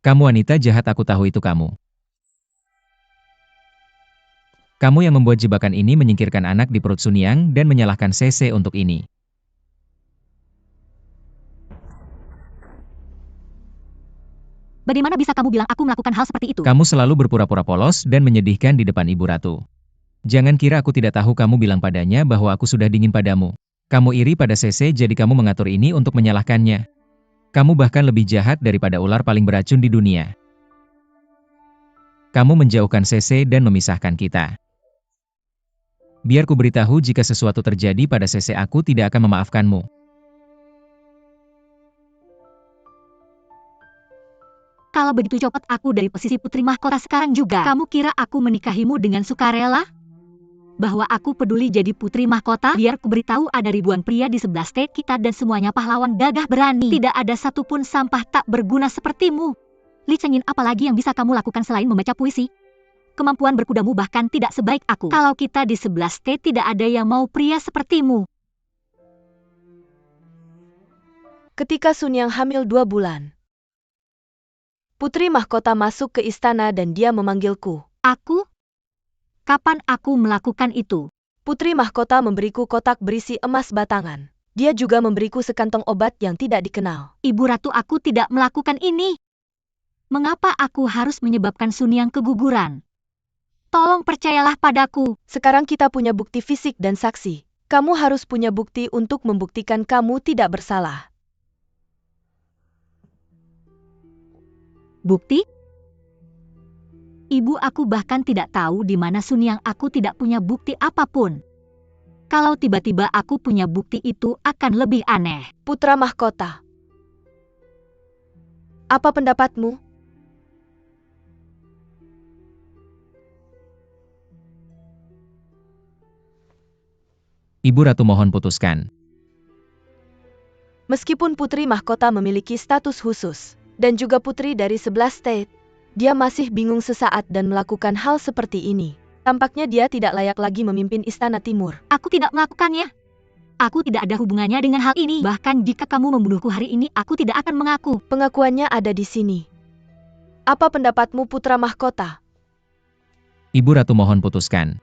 Kamu wanita jahat, aku tahu itu kamu. Kamu yang membuat jebakan ini, menyingkirkan anak di perut Sun Yang dan menyalahkan Sese untuk ini. Bagaimana bisa kamu bilang aku melakukan hal seperti itu? Kamu selalu berpura-pura polos dan menyedihkan di depan Ibu Ratu. Jangan kira aku tidak tahu kamu bilang padanya bahwa aku sudah dingin padamu. Kamu iri pada Sese, jadi kamu mengatur ini untuk menyalahkannya. Kamu bahkan lebih jahat daripada ular paling beracun di dunia. Kamu menjauhkan Sese dan memisahkan kita. Biar ku beritahu, jika sesuatu terjadi pada Sese, aku tidak akan memaafkanmu. Kalau begitu copot aku dari posisi putri mahkota sekarang juga. Kamu kira aku menikahimu dengan sukarela? Bahwa aku peduli jadi putri mahkota? Biar ku beritahu, ada ribuan pria di sebelah state kita dan semuanya pahlawan gagah berani. Tidak ada satupun sampah tak berguna sepertimu. Li Chengyin, apalagi yang bisa kamu lakukan selain membaca puisi? Kemampuan berkudamu bahkan tidak sebaik aku. Kalau kita di sebelah state tidak ada yang mau pria sepertimu. Ketika Sun Yang hamil 2 bulan, Putri Mahkota masuk ke istana dan dia memanggilku. Aku? Kapan aku melakukan itu? Putri Mahkota memberiku kotak berisi emas batangan. Dia juga memberiku sekantong obat yang tidak dikenal. Ibu Ratu, aku tidak melakukan ini. Mengapa aku harus menyebabkan Sun Yang keguguran? Tolong percayalah padaku. Sekarang kita punya bukti fisik dan saksi. Kamu harus punya bukti untuk membuktikan kamu tidak bersalah. Bukti? Ibu, aku bahkan tidak tahu di mana Sun Yang. Aku tidak punya bukti apapun. Kalau tiba-tiba aku punya bukti, itu akan lebih aneh. Putra Mahkota, apa pendapatmu? Ibu Ratu, mohon putuskan. Meskipun Putri Mahkota memiliki status khusus, dan juga putri dari 11 state, dia masih bingung sesaat dan melakukan hal seperti ini. Tampaknya dia tidak layak lagi memimpin Istana Timur. Aku tidak melakukannya. Aku tidak ada hubungannya dengan hal ini. Bahkan jika kamu membunuhku hari ini, aku tidak akan mengaku. Pengakuannya ada di sini. Apa pendapatmu, Putra Mahkota? Ibu Ratu, mohon putuskan.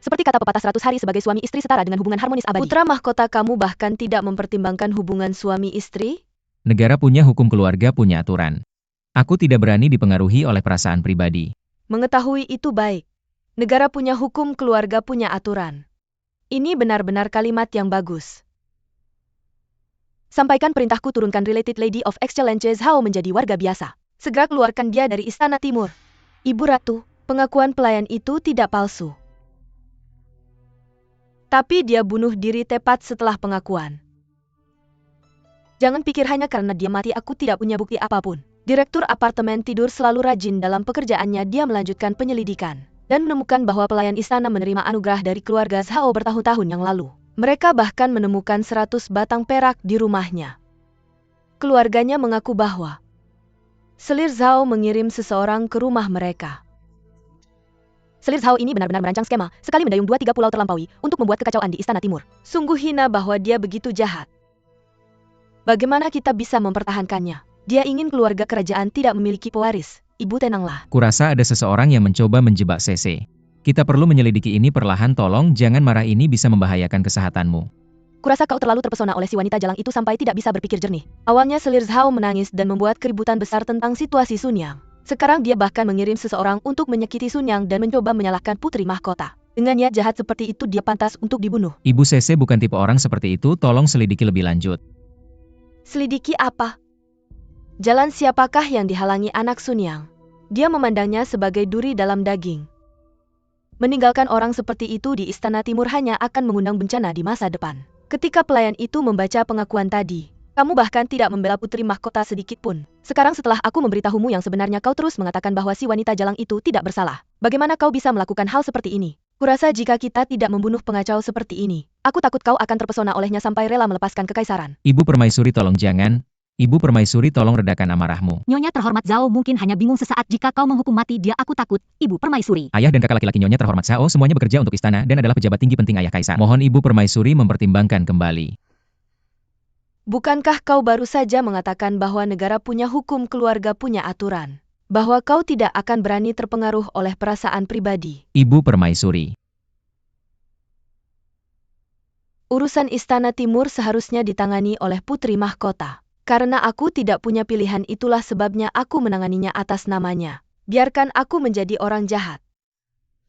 Seperti kata pepatah, 100 hari sebagai suami istri setara dengan hubungan harmonis abadi. Putra Mahkota, kamu bahkan tidak mempertimbangkan hubungan suami istri? Negara punya hukum, keluarga punya aturan. Aku tidak berani dipengaruhi oleh perasaan pribadi. Mengetahui itu baik. Negara punya hukum, keluarga punya aturan. Ini benar-benar kalimat yang bagus. Sampaikan perintahku, turunkan Related Lady of Excellence Zhao menjadi warga biasa. Segera keluarkan dia dari Istana Timur. Ibu Ratu, pengakuan pelayan itu tidak palsu. Tapi dia bunuh diri tepat setelah pengakuan. Jangan pikir hanya karena dia mati aku tidak punya bukti apapun. Direktur apartemen tidur selalu rajin dalam pekerjaannya. Dia melanjutkan penyelidikan dan menemukan bahwa pelayan istana menerima anugerah dari keluarga Zhao bertahun-tahun yang lalu. Mereka bahkan menemukan 100 batang perak di rumahnya. Keluarganya mengaku bahwa selir Zhao mengirim seseorang ke rumah mereka. Selir Zhao ini benar-benar merancang skema, sekali mendayung 2-3 pulau terlampaui, untuk membuat kekacauan di Istana Timur. Sungguh hina bahwa dia begitu jahat. Bagaimana kita bisa mempertahankannya? Dia ingin keluarga kerajaan tidak memiliki pewaris. Ibu, tenanglah. Kurasa ada seseorang yang mencoba menjebak Sese. Kita perlu menyelidiki ini perlahan, tolong jangan marah, ini bisa membahayakan kesehatanmu. Kurasa kau terlalu terpesona oleh si wanita jalang itu sampai tidak bisa berpikir jernih. Awalnya selir Zhao menangis dan membuat keributan besar tentang situasi Sun Yang. Sekarang dia bahkan mengirim seseorang untuk menyakiti Sun Yang dan mencoba menyalahkan Putri Mahkota. Dengan niat jahat seperti itu dia pantas untuk dibunuh. Ibu, Sese bukan tipe orang seperti itu, tolong selidiki lebih lanjut. Selidiki apa? Jalan siapakah yang dihalangi anak Sun Yang? Dia memandangnya sebagai duri dalam daging. Meninggalkan orang seperti itu di Istana Timur hanya akan mengundang bencana di masa depan. Ketika pelayan itu membaca pengakuan tadi, kamu bahkan tidak membela Putri Mahkota sedikit pun. Sekarang setelah aku memberitahumu yang sebenarnya, kau terus mengatakan bahwa si wanita jalang itu tidak bersalah. Bagaimana kau bisa melakukan hal seperti ini? Kurasa jika kita tidak membunuh pengacau seperti ini, aku takut kau akan terpesona olehnya sampai rela melepaskan kekaisaran. Ibu Permaisuri, tolong jangan. Ibu Permaisuri, tolong redakan amarahmu. Nyonya terhormat Zhao mungkin hanya bingung sesaat jika kau menghukum mati dia. Aku takut, Ibu Permaisuri. Ayah dan kakak laki-laki Nyonya terhormat Zhao semuanya bekerja untuk istana dan adalah pejabat tinggi penting ayah kaisar. Mohon Ibu Permaisuri mempertimbangkan kembali. Bukankah kau baru saja mengatakan bahwa negara punya hukum, keluarga punya aturan? Bahwa kau tidak akan berani terpengaruh oleh perasaan pribadi. Ibu Permaisuri. Urusan Istana Timur seharusnya ditangani oleh Putri Mahkota. Karena aku tidak punya pilihan, itulah sebabnya aku menanganinya atas namanya. Biarkan aku menjadi orang jahat.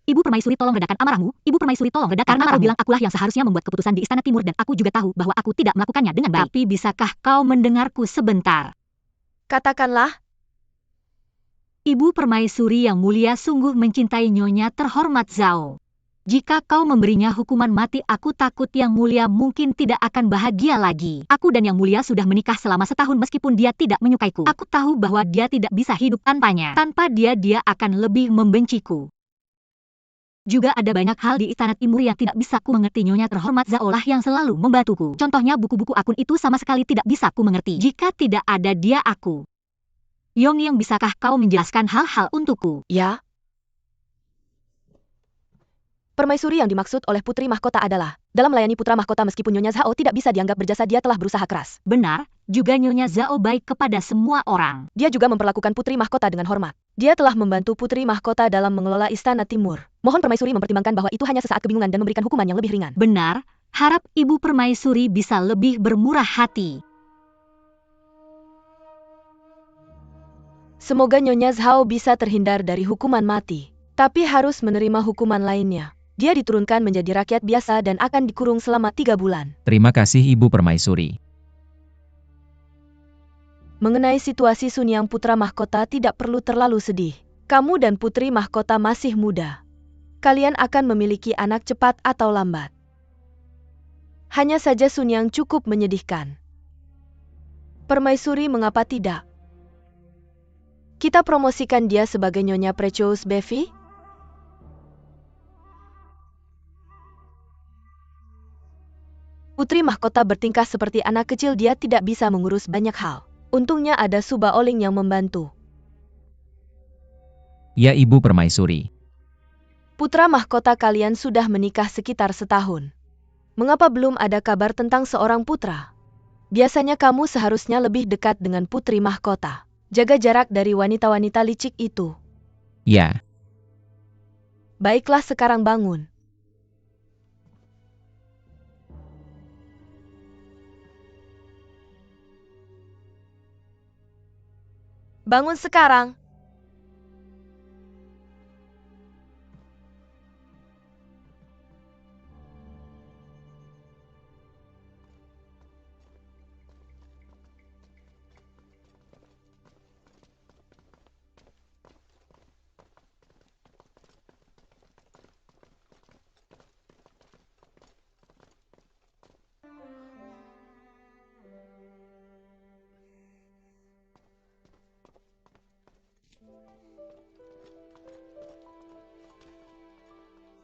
Ibu Permaisuri, tolong redakan amarahmu. Ibu Permaisuri, tolong redakan amarahmu. Kau bilang akulah yang seharusnya membuat keputusan di Istana Timur dan aku juga tahu bahwa aku tidak melakukannya dengan baik. Tapi bisakah kau mendengarku sebentar? Katakanlah. Ibu Permaisuri yang mulia sungguh mencintai Nyonya terhormat Zhao. Jika kau memberinya hukuman mati, aku takut Yang Mulia mungkin tidak akan bahagia lagi. Aku dan Yang Mulia sudah menikah selama setahun meskipun dia tidak menyukaiku. Aku tahu bahwa dia tidak bisa hidup tanpanya. Tanpa dia, dia akan lebih membenciku. Juga ada banyak hal di Istana Timur yang tidak bisa ku mengerti. Nyonya terhormat Zhao lah yang selalu membantuku. Contohnya buku-buku akun itu sama sekali tidak bisa ku mengerti. Jika tidak ada dia, aku. Yongyang, bisakah kau menjelaskan hal-hal untukku? Ya. Permaisuri yang dimaksud oleh Putri Mahkota adalah, dalam melayani putra mahkota meskipun Nyonya Zhao tidak bisa dianggap berjasa, dia telah berusaha keras. Benar, juga Nyonya Zhao baik kepada semua orang. Dia juga memperlakukan Putri Mahkota dengan hormat. Dia telah membantu Putri Mahkota dalam mengelola Istana Timur. Mohon Permaisuri mempertimbangkan bahwa itu hanya sesaat kebingungan dan memberikan hukuman yang lebih ringan. Benar, harap Ibu Permaisuri bisa lebih bermurah hati. Semoga Nyonya Zhao bisa terhindar dari hukuman mati, tapi harus menerima hukuman lainnya. Dia diturunkan menjadi rakyat biasa dan akan dikurung selama 3 bulan. Terima kasih Ibu Permaisuri. Mengenai situasi Sun Yang putra mahkota, tidak perlu terlalu sedih. Kamu dan Putri Mahkota masih muda. Kalian akan memiliki anak cepat atau lambat. Hanya saja Sun Yang cukup menyedihkan. Permaisuri, mengapa tidak? Kita promosikan dia sebagai Nyonya Precious Bevi? Putri Mahkota bertingkah seperti anak kecil, dia tidak bisa mengurus banyak hal. Untungnya ada Suba Oling yang membantu. Ya Ibu Permaisuri. Putra mahkota kalian sudah menikah sekitar setahun. Mengapa belum ada kabar tentang seorang putra? Biasanya kamu seharusnya lebih dekat dengan Putri Mahkota. Jaga jarak dari wanita-wanita licik itu. Ya. Baiklah, sekarang bangun. Bangun sekarang.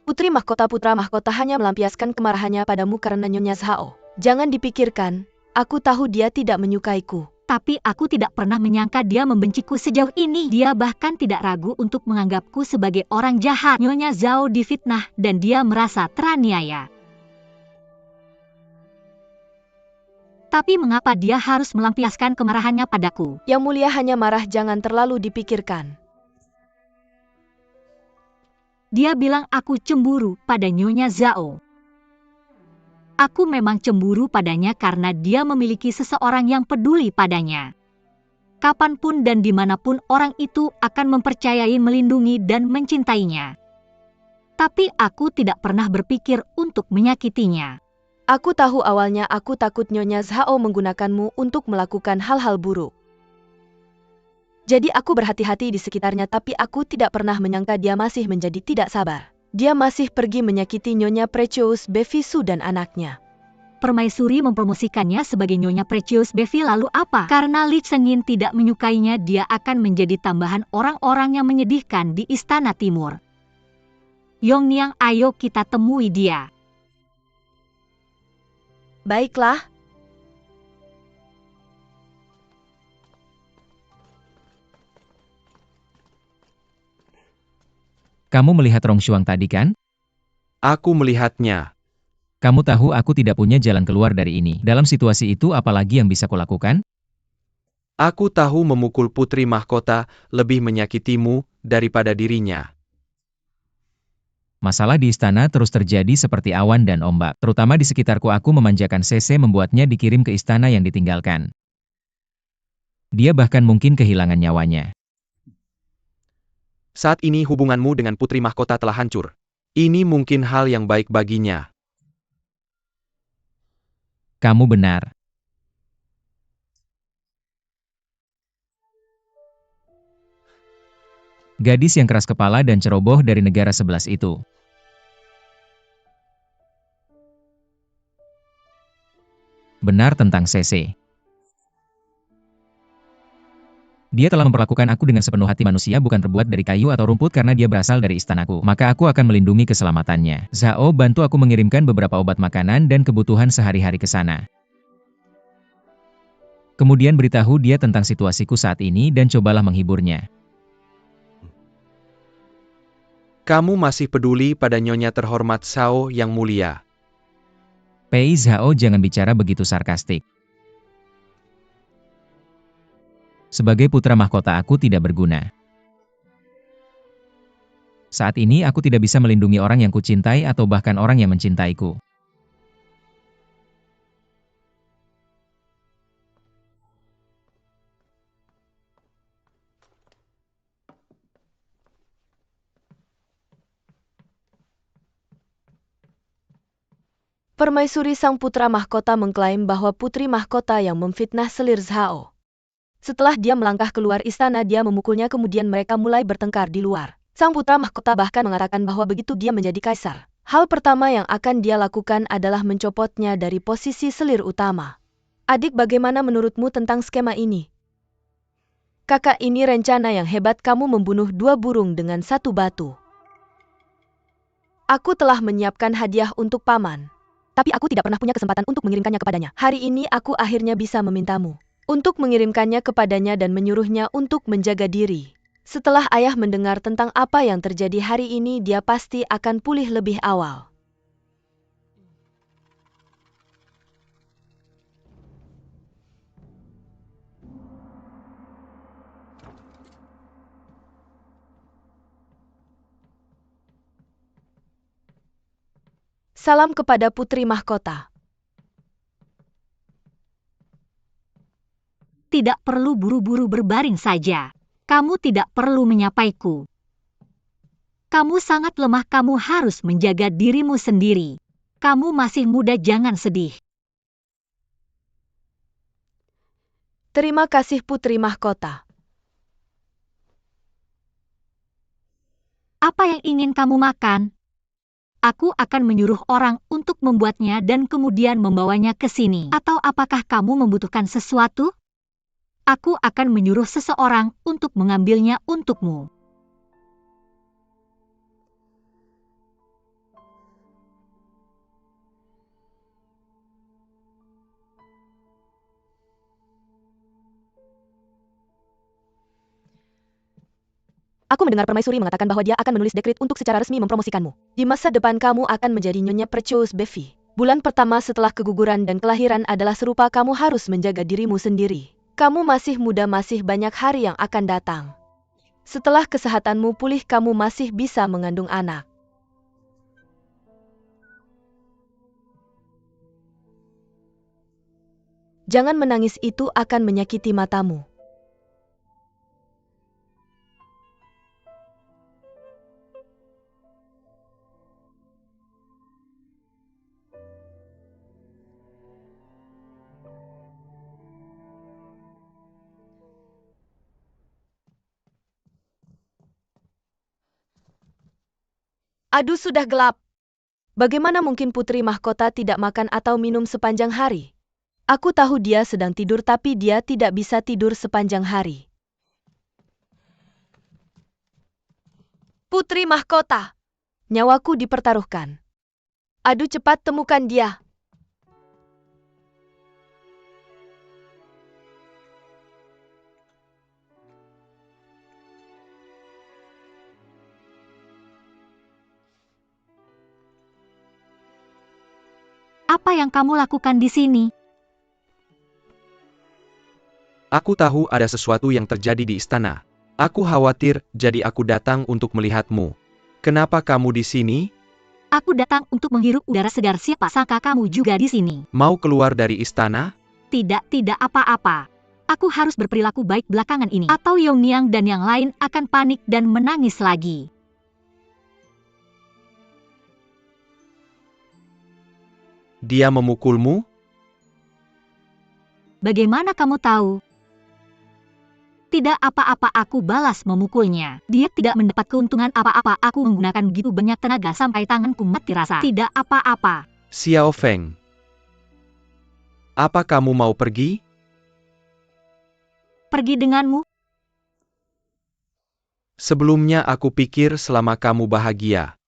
Putri Mahkota putra mahkota hanya melampiaskan kemarahannya padamu karena Nyonya Zhao. Jangan dipikirkan, aku tahu dia tidak menyukaiku. Tapi aku tidak pernah menyangka dia membenciku sejauh ini. Dia bahkan tidak ragu untuk menganggapku sebagai orang jahat. Nyonya Zhao difitnah dan dia merasa teraniaya. Tapi mengapa dia harus melampiaskan kemarahannya padaku? Yang Mulia hanya marah, jangan terlalu dipikirkan. Dia bilang aku cemburu pada Nyonya Zhao. Aku memang cemburu padanya karena dia memiliki seseorang yang peduli padanya. Kapanpun dan dimanapun orang itu akan mempercayai, melindungi dan mencintainya. Tapi aku tidak pernah berpikir untuk menyakitinya. Aku tahu awalnya aku takut Nyonya Zhao menggunakanmu untuk melakukan hal-hal buruk. Jadi aku berhati-hati di sekitarnya, tapi aku tidak pernah menyangka dia masih menjadi tidak sabar. Dia masih pergi menyakiti Nyonya Precious Bevi Su dan anaknya. Permaisuri mempromosikannya sebagai Nyonya Precious Bevi, lalu apa? Karena Li Chengin tidak menyukainya, dia akan menjadi tambahan orang-orang yang menyedihkan di Istana Timur. Yongniang, ayo kita temui dia. Baiklah. Kamu melihat Rong Shuang tadi kan? Aku melihatnya. Kamu tahu aku tidak punya jalan keluar dari ini. Dalam situasi itu apalagi yang bisa kulakukan? Aku tahu memukul putri mahkota lebih menyakitimu daripada dirinya. Masalah di istana terus terjadi seperti awan dan ombak. Terutama di sekitarku aku memanjakan CC membuatnya dikirim ke istana yang ditinggalkan. Dia bahkan mungkin kehilangan nyawanya. Saat ini hubunganmu dengan putri mahkota telah hancur. Ini mungkin hal yang baik baginya. Kamu benar. Gadis yang keras kepala dan ceroboh dari negara 11 itu. Benar tentang CC. Dia telah memperlakukan aku dengan sepenuh hati manusia bukan terbuat dari kayu atau rumput karena dia berasal dari istanaku. Maka aku akan melindungi keselamatannya. Zhao bantu aku mengirimkan beberapa obat makanan dan kebutuhan sehari-hari ke sana. Kemudian beritahu dia tentang situasiku saat ini dan cobalah menghiburnya. Kamu masih peduli pada nyonya terhormat Zhao yang mulia. Pei Zhao jangan bicara begitu sarkastik. Sebagai putra mahkota aku tidak berguna. Saat ini aku tidak bisa melindungi orang yang kucintai atau bahkan orang yang mencintaiku. Permaisuri sang putra mahkota mengklaim bahwa putri mahkota yang memfitnah selir Zhao. Setelah dia melangkah keluar istana dia memukulnya kemudian mereka mulai bertengkar di luar. Sang putra mahkota bahkan mengatakan bahwa begitu dia menjadi kaisar, hal pertama yang akan dia lakukan adalah mencopotnya dari posisi selir utama. Adik, bagaimana menurutmu tentang skema ini? Kakak, ini rencana yang hebat, kamu membunuh 2 burung dengan 1 batu. Aku telah menyiapkan hadiah untuk paman. Tapi aku tidak pernah punya kesempatan untuk mengirimkannya kepadanya. Hari ini aku akhirnya bisa memintamu untuk mengirimkannya kepadanya dan menyuruhnya untuk menjaga diri. Setelah ayah mendengar tentang apa yang terjadi hari ini, dia pasti akan pulih lebih awal. Salam kepada putri mahkota. Tidak perlu buru-buru berbaring saja. Kamu tidak perlu menyapaiku. Kamu sangat lemah, kamu harus menjaga dirimu sendiri. Kamu masih muda, jangan sedih. Terima kasih putri mahkota. Apa yang ingin kamu makan? Aku akan menyuruh orang untuk membuatnya dan kemudian membawanya ke sini. Atau apakah kamu membutuhkan sesuatu? Aku akan menyuruh seseorang untuk mengambilnya untukmu. Aku mendengar permaisuri mengatakan bahwa dia akan menulis dekrit untuk secara resmi mempromosikanmu. Di masa depan kamu akan menjadi nyonya Percheus Bevi. Bulan pertama setelah keguguran dan kelahiran adalah serupa, kamu harus menjaga dirimu sendiri. Kamu masih muda, masih banyak hari yang akan datang. Setelah kesehatanmu pulih, kamu masih bisa mengandung anak. Jangan menangis, itu akan menyakiti matamu. Aduh, sudah gelap. Bagaimana mungkin putri mahkota tidak makan atau minum sepanjang hari? Aku tahu dia sedang tidur, tapi dia tidak bisa tidur sepanjang hari. Putri mahkota, nyawaku dipertaruhkan. Aduh, cepat temukan dia. Apa yang kamu lakukan di sini? Aku tahu ada sesuatu yang terjadi di istana. Aku khawatir, jadi aku datang untuk melihatmu. Kenapa kamu di sini? Aku datang untuk menghirup udara segar. Siapa sangka kamu juga di sini? Mau keluar dari istana? Tidak apa-apa. Aku harus berperilaku baik belakangan ini, atau Yongniang dan yang lain akan panik dan menangis lagi. Dia memukulmu? Bagaimana kamu tahu? Tidak apa-apa, aku balas memukulnya. Dia tidak mendapat keuntungan apa-apa. Aku menggunakan begitu banyak tenaga sampai tanganku mati rasa. Tidak apa-apa. Xiao Feng. Apa kamu mau pergi? Pergi denganmu? Sebelumnya aku pikir selama kamu bahagia.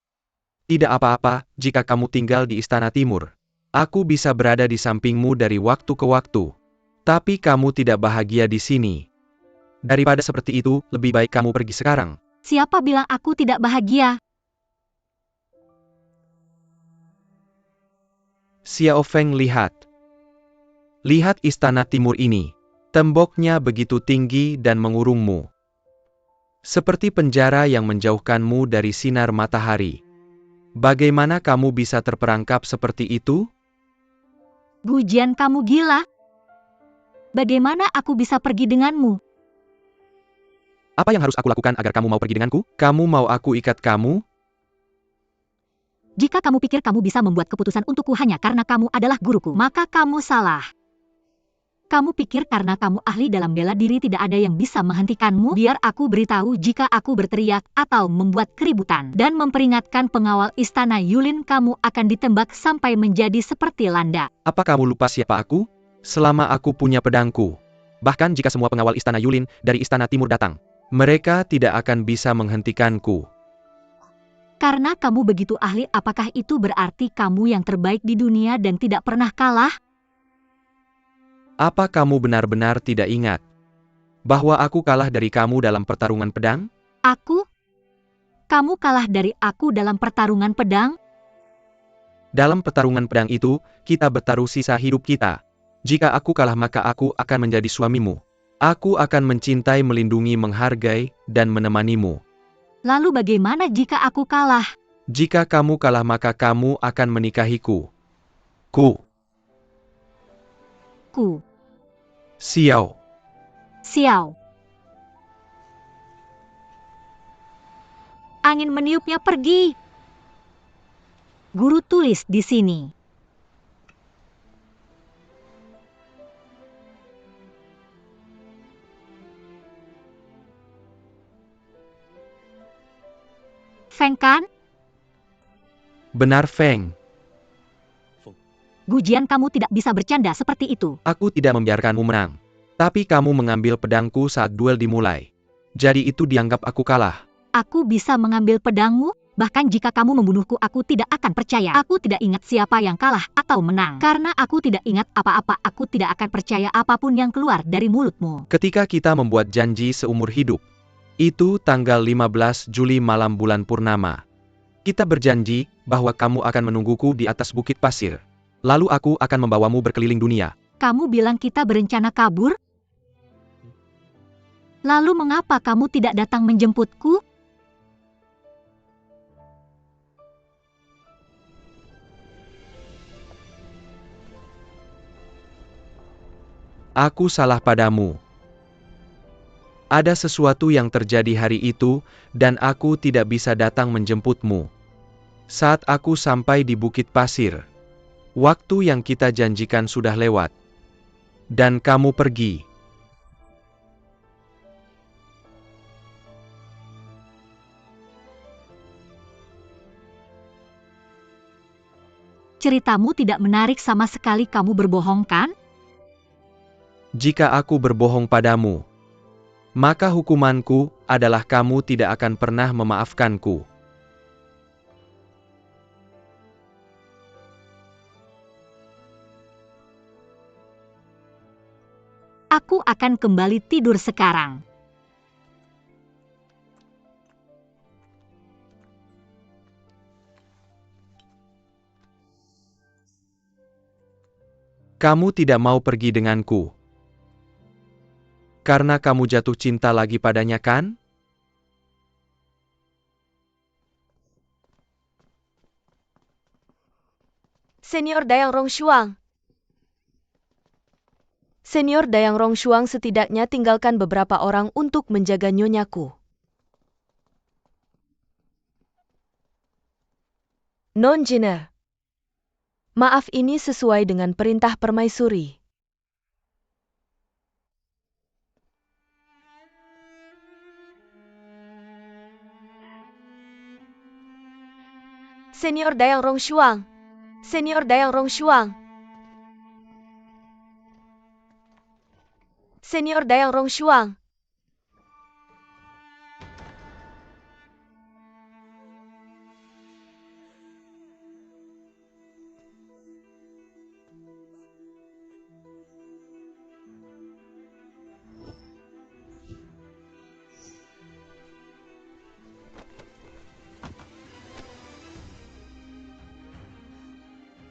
Tidak apa-apa, jika kamu tinggal di Istana Timur. Aku bisa berada di sampingmu dari waktu ke waktu. Tapi kamu tidak bahagia di sini. Daripada seperti itu, lebih baik kamu pergi sekarang. Siapa bilang aku tidak bahagia? Xiao Feng lihat. Lihat Istana Timur ini. Temboknya begitu tinggi dan mengurungmu. Seperti penjara yang menjauhkanmu dari sinar matahari. Bagaimana kamu bisa terperangkap seperti itu? Gujian, kamu gila? Bagaimana aku bisa pergi denganmu? Apa yang harus aku lakukan agar kamu mau pergi denganku? Kamu mau aku ikat kamu? Jika kamu pikir kamu bisa membuat keputusan untukku hanya karena kamu adalah guruku, maka kamu salah. Kamu pikir karena kamu ahli dalam bela diri tidak ada yang bisa menghentikanmu? Biar aku beritahu jika aku berteriak atau membuat keributan dan memperingatkan pengawal istana Yulin, kamu akan ditembak sampai menjadi seperti landak. Apa kamu lupa siapa aku? Selama aku punya pedangku. Bahkan jika semua pengawal istana Yulin dari Istana Timur datang, mereka tidak akan bisa menghentikanku. Karena kamu begitu ahli, apakah itu berarti kamu yang terbaik di dunia dan tidak pernah kalah? Apa kamu benar-benar tidak ingat bahwa aku kalah dari kamu dalam pertarungan pedang? Aku? Kamu kalah dari aku dalam pertarungan pedang? Dalam pertarungan pedang itu, kita bertaruh sisa hidup kita. Jika aku kalah maka aku akan menjadi suamimu. Aku akan mencintai, melindungi, menghargai, dan menemanimu. Lalu bagaimana jika aku kalah? Jika kamu kalah maka kamu akan menikahiku. Xiao. Xiao. Angin meniupnya pergi. Guru tulis di sini. Feng kan? Benar Feng. Gujian, kamu tidak bisa bercanda seperti itu. Aku tidak membiarkanmu menang. Tapi kamu mengambil pedangku saat duel dimulai. Jadi itu dianggap aku kalah. Aku bisa mengambil pedangmu? Bahkan jika kamu membunuhku, aku tidak akan percaya. Aku tidak ingat siapa yang kalah atau menang. Karena aku tidak ingat apa-apa, aku tidak akan percaya apapun yang keluar dari mulutmu. Ketika kita membuat janji seumur hidup, itu tanggal 15 Juli malam bulan purnama. Kita berjanji bahwa kamu akan menungguku di atas bukit pasir. Lalu aku akan membawamu berkeliling dunia. Kamu bilang kita berencana kabur? Lalu mengapa kamu tidak datang menjemputku? Aku salah padamu. Ada sesuatu yang terjadi hari itu, dan aku tidak bisa datang menjemputmu. Saat aku sampai di bukit pasir, waktu yang kita janjikan sudah lewat. Dan kamu pergi. Ceritamu tidak menarik sama sekali, kamu berbohong kan? Jika aku berbohong padamu, maka hukumanku adalah kamu tidak akan pernah memaafkanku. Aku akan kembali tidur sekarang. Kamu tidak mau pergi denganku. Karena kamu jatuh cinta lagi padanya, kan? Senior Dayang Rongshuang. Senior Dayang Rongshuang setidaknya tinggalkan beberapa orang untuk menjaga nyonyaku. Non-Jiner. Maaf, ini sesuai dengan perintah permaisuri. Senior Dayang Rongshuang. Senior Dayang Rongshuang. Senior Dayang Rongshuang.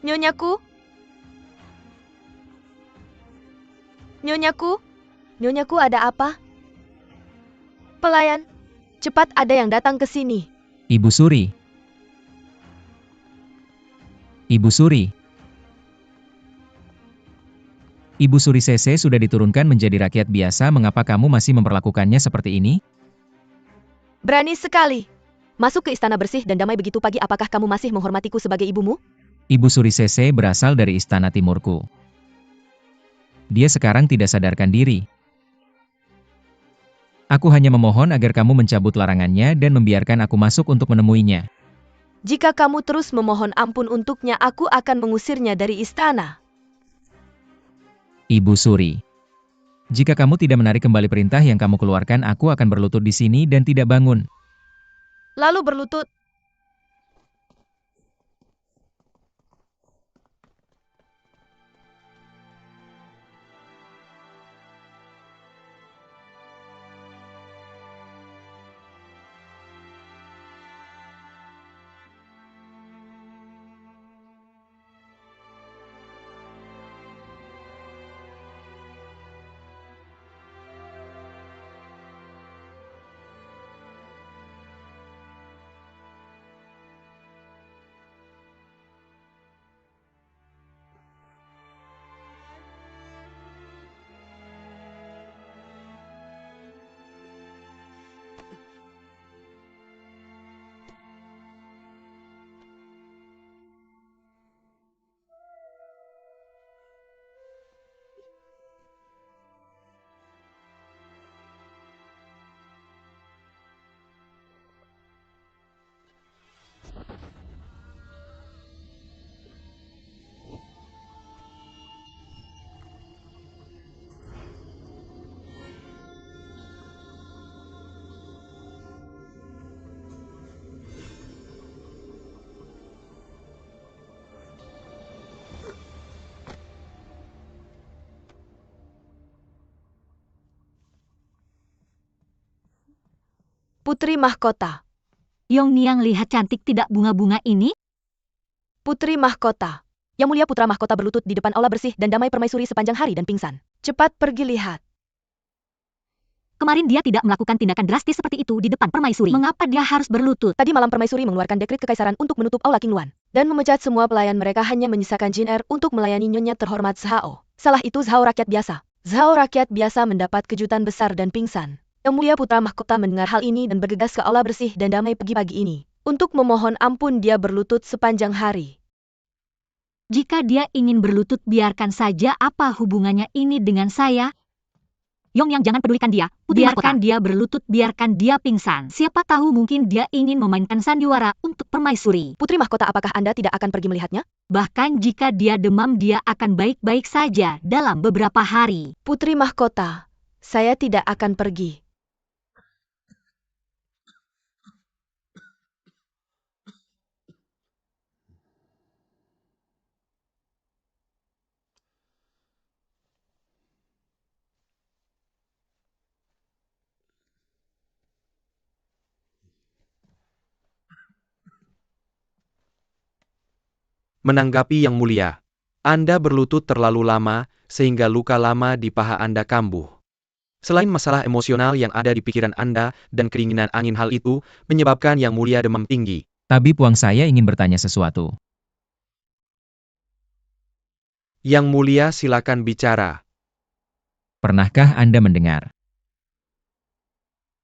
Nyonyaku? Nyonyaku? Nyonyaku, ada apa? Pelayan, cepat, ada yang datang ke sini. Ibu Suri. Ibu Suri. Ibu Suri Sese sudah diturunkan menjadi rakyat biasa, mengapa kamu masih memperlakukannya seperti ini? Berani sekali. Masuk ke istana bersih dan damai begitu pagi, apakah kamu masih menghormatiku sebagai ibumu? Ibu Suri Sese berasal dari istana timurku. Dia sekarang tidak sadarkan diri. Aku hanya memohon agar kamu mencabut larangannya dan membiarkan aku masuk untuk menemuinya. Jika kamu terus memohon ampun untuknya, aku akan mengusirnya dari istana. Ibu Suri. Jika kamu tidak menarik kembali perintah yang kamu keluarkan, aku akan berlutut di sini dan tidak bangun. Lalu berlutut. Putri Mahkota. Yong Niang, lihat cantik tidak bunga-bunga ini? Putri Mahkota. Yang Mulia Putra Mahkota berlutut di depan aula bersih dan damai permaisuri sepanjang hari dan pingsan. Cepat pergi lihat. Kemarin dia tidak melakukan tindakan drastis seperti itu di depan permaisuri. Mengapa dia harus berlutut? Tadi malam permaisuri mengeluarkan dekret kekaisaran untuk menutup aula Qingluan dan memecat semua pelayan mereka, hanya menyisakan Jin Er untuk melayani nyonya terhormat Zhao. Salah itu Zhao rakyat biasa. Zhao rakyat biasa mendapat kejutan besar dan pingsan. Yang Mulia Putra Mahkota mendengar hal ini dan bergegas ke aula bersih dan damai pagi-pagi ini. Untuk memohon ampun, dia berlutut sepanjang hari. Jika dia ingin berlutut, biarkan saja. Apa hubungannya ini dengan saya? Yong Yang, jangan pedulikan dia. Biarkan dia berlutut, biarkan dia pingsan. Siapa tahu mungkin dia ingin memainkan sandiwara untuk permaisuri. Putri Mahkota, apakah Anda tidak akan pergi melihatnya? Bahkan jika dia demam, dia akan baik-baik saja dalam beberapa hari. Putri Mahkota, saya tidak akan pergi. Menanggapi Yang Mulia. Anda berlutut terlalu lama, sehingga luka lama di paha Anda kambuh. Selain masalah emosional yang ada di pikiran Anda, dan keinginan angin hal itu, menyebabkan Yang Mulia demam tinggi. Tabib Wang, saya ingin bertanya sesuatu. Yang Mulia, silakan bicara. Pernahkah Anda mendengar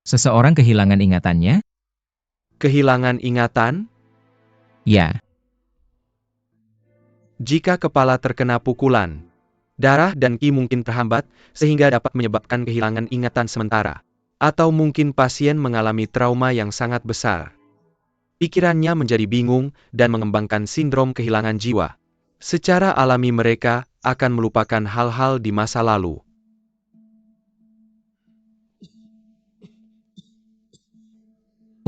seseorang kehilangan ingatannya? Kehilangan ingatan? Ya. Jika kepala terkena pukulan, darah dan ki mungkin terhambat, sehingga dapat menyebabkan kehilangan ingatan sementara. Atau mungkin pasien mengalami trauma yang sangat besar. Pikirannya menjadi bingung, dan mengembangkan sindrom kehilangan jiwa. Secara alami mereka akan melupakan hal-hal di masa lalu.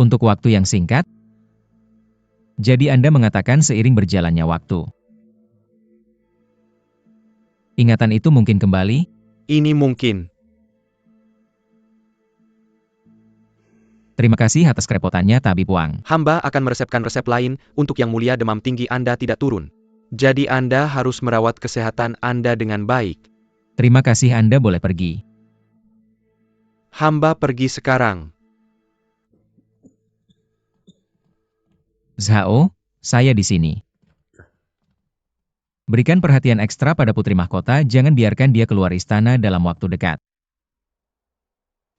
Untuk waktu yang singkat? Jadi Anda mengatakan seiring berjalannya waktu, ingatan itu mungkin kembali? Ini mungkin. Terima kasih atas kerepotannya, Tabib Wang. Hamba akan meresepkan resep lain, untuk Yang Mulia demam tinggi Anda tidak turun. Jadi Anda harus merawat kesehatan Anda dengan baik. Terima kasih, Anda boleh pergi. Hamba pergi sekarang. Zhao, saya di sini. Berikan perhatian ekstra pada putri mahkota, jangan biarkan dia keluar istana dalam waktu dekat.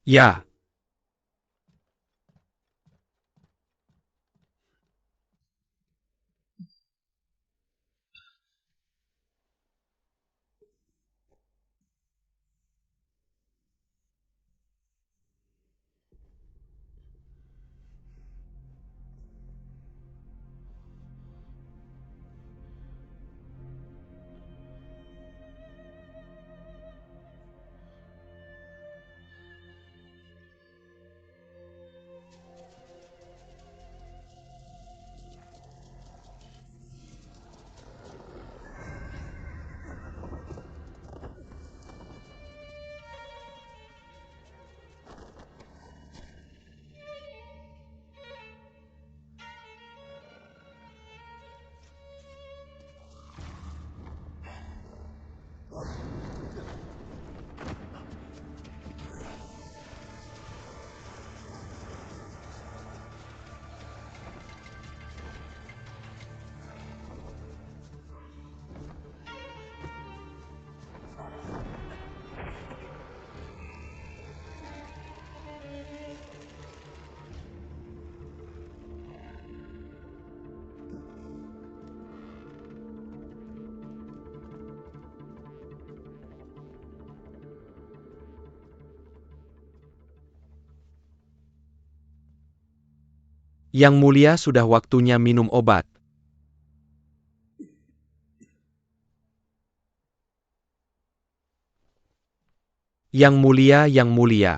Ya. Yang Mulia sudah waktunya minum obat. Yang Mulia, Yang Mulia.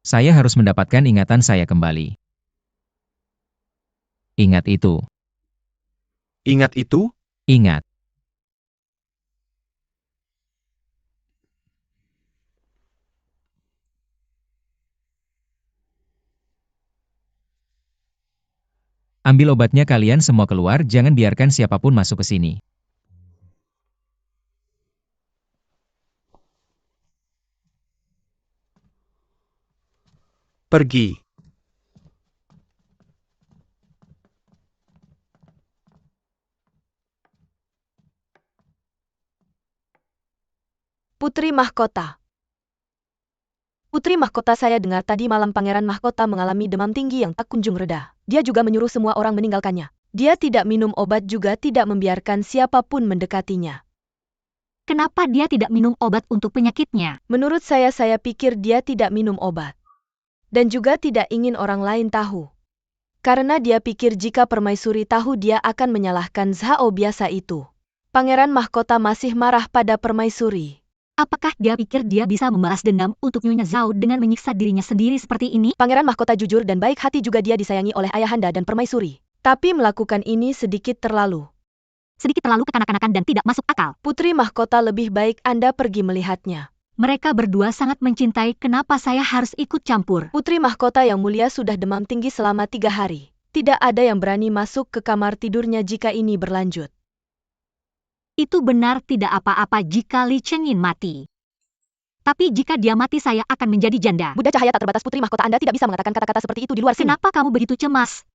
Saya harus mendapatkan ingatan saya kembali. Ingat itu. Ingat itu? Ingat. Ambil obatnya, kalian semua keluar, jangan biarkan siapapun masuk ke sini. Pergi. Putri Mahkota. Putri Mahkota, saya dengar tadi malam Pangeran Mahkota mengalami demam tinggi yang tak kunjung reda. Dia juga menyuruh semua orang meninggalkannya. Dia tidak minum obat, juga tidak membiarkan siapapun mendekatinya. Kenapa dia tidak minum obat untuk penyakitnya? Menurut saya pikir dia tidak minum obat. Dan juga tidak ingin orang lain tahu. Karena dia pikir jika Permaisuri tahu, dia akan menyalahkan Zhao biasa itu. Pangeran Mahkota masih marah pada Permaisuri. Apakah dia pikir dia bisa membalas dendam untuk Nyonya Zhao dengan menyiksa dirinya sendiri seperti ini? Pangeran Mahkota jujur dan baik hati, juga dia disayangi oleh Ayahanda dan Permaisuri. Tapi melakukan ini sedikit terlalu. Sedikit terlalu kekanak-kanakan dan tidak masuk akal. Putri Mahkota, lebih baik Anda pergi melihatnya. Mereka berdua sangat mencintai, kenapa saya harus ikut campur? Putri mahkota yang mulia sudah demam tinggi selama 3 hari. Tidak ada yang berani masuk ke kamar tidurnya jika ini berlanjut. Itu benar, tidak apa-apa jika Li Chengyin mati. Tapi jika dia mati saya akan menjadi janda. Buddha cahaya tak terbatas putri mahkota, Anda tidak bisa mengatakan kata-kata seperti itu di luar sini. Kenapa kamu begitu cemas?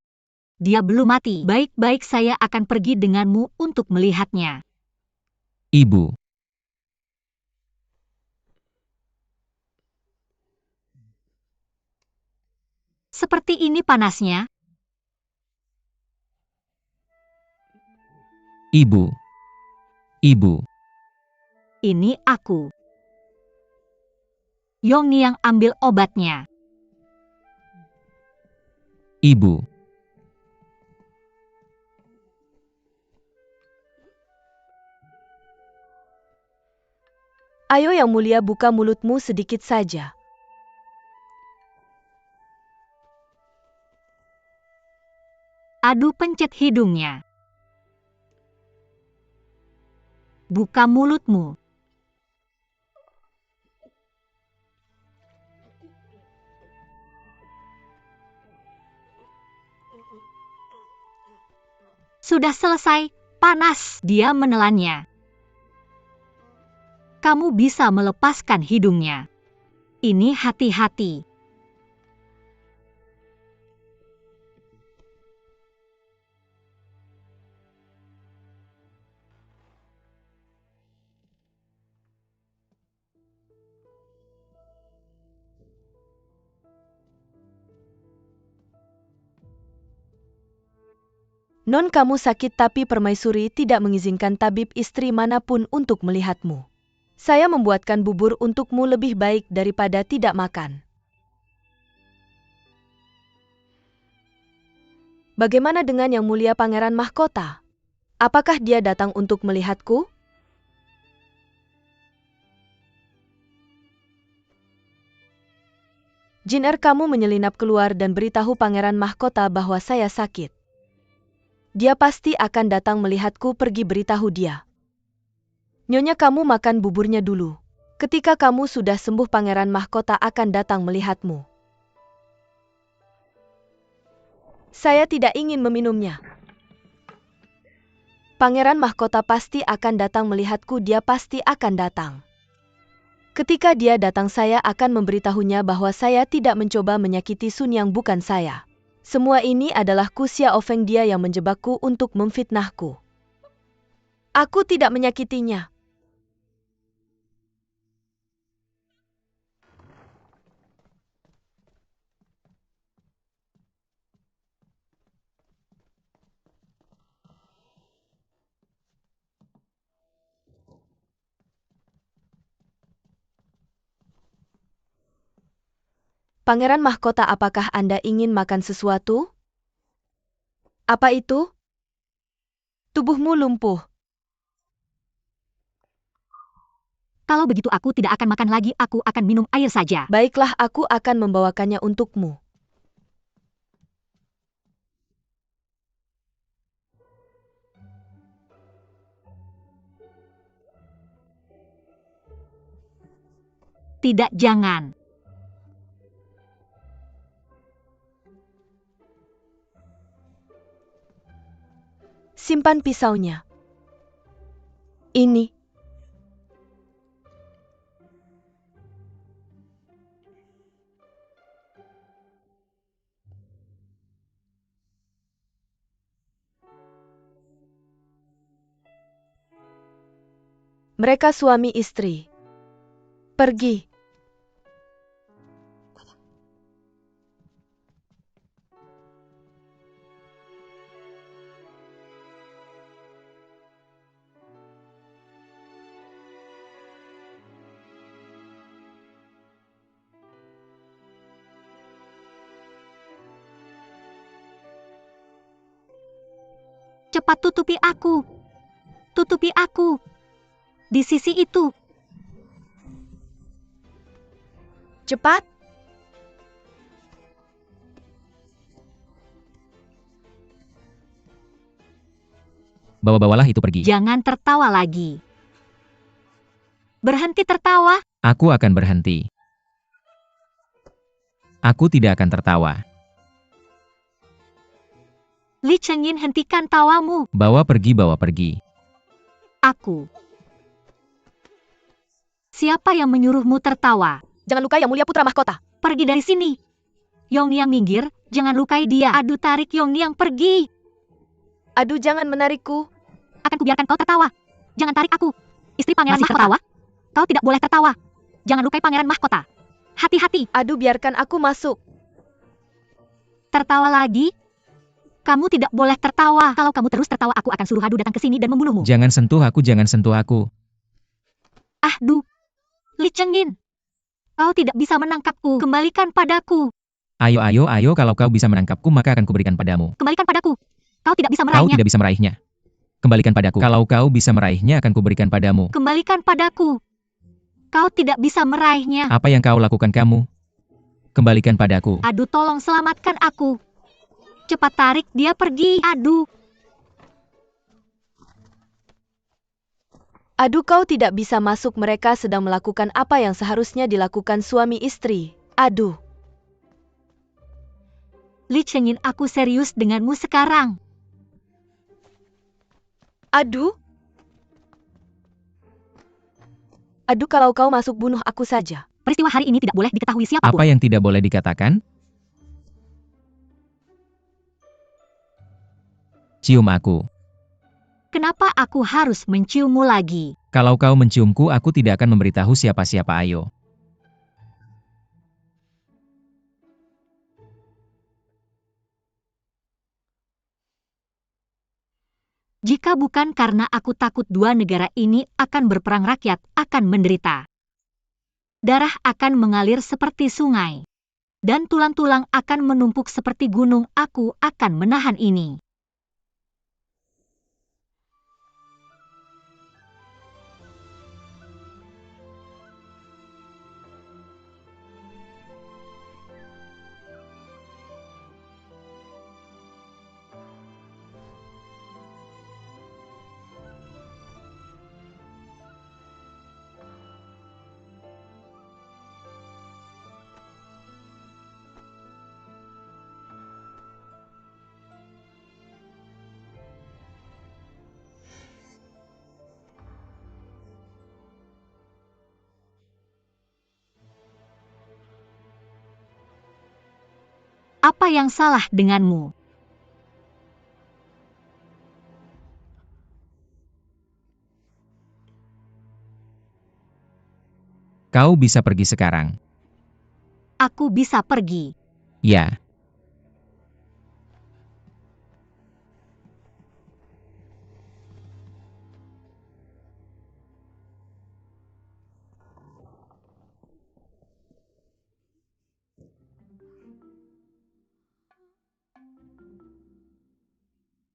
Dia belum mati. Baik-baik, saya akan pergi denganmu untuk melihatnya. Ibu. Seperti ini panasnya. Ibu. Ibu. Ini aku. Yongniang, ambil obatnya. Ibu. Ayo yang mulia, buka mulutmu sedikit saja. Aduh, pencet hidungnya. Buka mulutmu. Sudah selesai, panas. Dia menelannya. Kamu bisa melepaskan hidungnya. Ini hati-hati. Non, kamu sakit tapi permaisuri tidak mengizinkan tabib istri manapun untuk melihatmu. Saya membuatkan bubur untukmu, lebih baik daripada tidak makan. Bagaimana dengan yang mulia pangeran mahkota? Apakah dia datang untuk melihatku? Jin kamu menyelinap keluar dan beritahu pangeran mahkota bahwa saya sakit. Dia pasti akan datang melihatku, pergi beritahu dia. Nyonya, kamu makan buburnya dulu. Ketika kamu sudah sembuh, pangeran mahkota akan datang melihatmu. Saya tidak ingin meminumnya. Pangeran mahkota pasti akan datang melihatku, dia pasti akan datang. Ketika dia datang, saya akan memberitahunya bahwa saya tidak mencoba menyakiti Sun Yang, bukan saya. Semua ini adalah Ku Xiao Feng, dia yang menjebakku untuk memfitnahku. Aku tidak menyakitinya. Pangeran mahkota, apakah Anda ingin makan sesuatu? Apa itu? Tubuhmu lumpuh. Kalau begitu aku tidak akan makan lagi, aku akan minum air saja. Baiklah, aku akan membawakannya untukmu. Tidak, jangan. Simpan pisaunya. Ini. Mereka suami istri. Pergi. Cepat tutupi aku. Tutupi aku. Di sisi itu. Cepat. Bawa-bawalah itu pergi. Jangan tertawa lagi. Berhenti tertawa. Aku akan berhenti. Aku tidak akan tertawa. Li Chengyin, hentikan tawamu. Bawa pergi, bawa pergi. Aku. Siapa yang menyuruhmu tertawa? Jangan lukai Yang Mulia Putra Mahkota. Pergi dari sini. Yongniang minggir, jangan lukai dia. Aduh, tarik Yongniang pergi. Aduh, jangan menarikku. Akan kubiarkan kau tertawa. Jangan tarik aku. Istri Pangeran Mahkota. Tertawa? Kau tidak boleh tertawa. Jangan lukai Pangeran Mahkota. Hati-hati. Aduh, biarkan aku masuk. Tertawa lagi? Kamu tidak boleh tertawa. Kalau kamu terus tertawa, aku akan suruh Hadu datang ke sini dan membunuhmu. Jangan sentuh aku, jangan sentuh aku. Ahdu. Li Chengyin. Kau tidak bisa menangkapku. Kembalikan padaku. Ayo, ayo, ayo, kalau kau bisa menangkapku, maka akan kuberikan padamu. Kembalikan padaku. Kau tidak bisa Kau meraihnya. tidak bisa meraihnya. Kembalikan padaku. Kalau kau bisa meraihnya, akan kuberikan padamu. Kembalikan padaku. Kau tidak bisa meraihnya. Apa yang kau lakukan kamu? Kembalikan padaku. Aduh, tolong selamatkan aku. Cepat tarik dia pergi. Aduh. Aduh, kau tidak bisa masuk, mereka sedang melakukan apa yang seharusnya dilakukan suami istri. Aduh. Li Chengyin, aku serius denganmu sekarang. Aduh. Aduh, kalau kau masuk, bunuh aku saja. Peristiwa hari ini tidak boleh diketahui siapapun. Apa yang tidak boleh dikatakan? Cium aku. Kenapa aku harus menciummu lagi? Kalau kau menciumku, aku tidak akan memberitahu siapa-siapa. Ayo. Jika bukan karena aku takut dua negara ini akan berperang, rakyat akan menderita. Darah akan mengalir seperti sungai. Dan tulang-tulang akan menumpuk seperti gunung, aku akan menahan ini. Apa yang salah denganmu? Kau bisa pergi sekarang. Aku bisa pergi. Ya.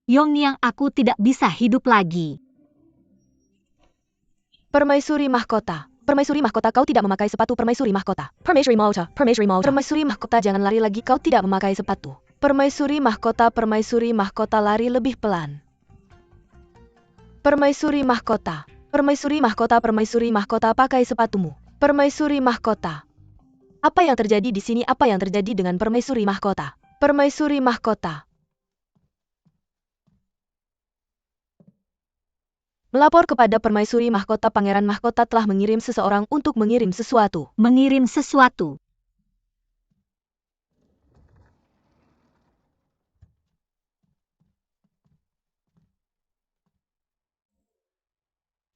Yongniang, aku tidak bisa hidup lagi. Permaisuri Mahkota. Permaisuri Mahkota, kau tidak memakai sepatu. Permaisuri Mahkota. Permaisuri Mahkota. Permaisuri Mahkota. Permaisuri Mahkota, jangan lari lagi, kau tidak memakai sepatu. Permaisuri Mahkota. Permaisuri Mahkota, lari lebih pelan. Permaisuri Mahkota. Permaisuri Mahkota. Permaisuri Mahkota, pakai sepatumu. Permaisuri Mahkota. Apa yang terjadi di sini? Apa yang terjadi dengan Permaisuri Mahkota? Permaisuri Mahkota. Melapor kepada Permaisuri Mahkota, Pangeran Mahkota telah mengirim seseorang untuk mengirim sesuatu. Mengirim sesuatu.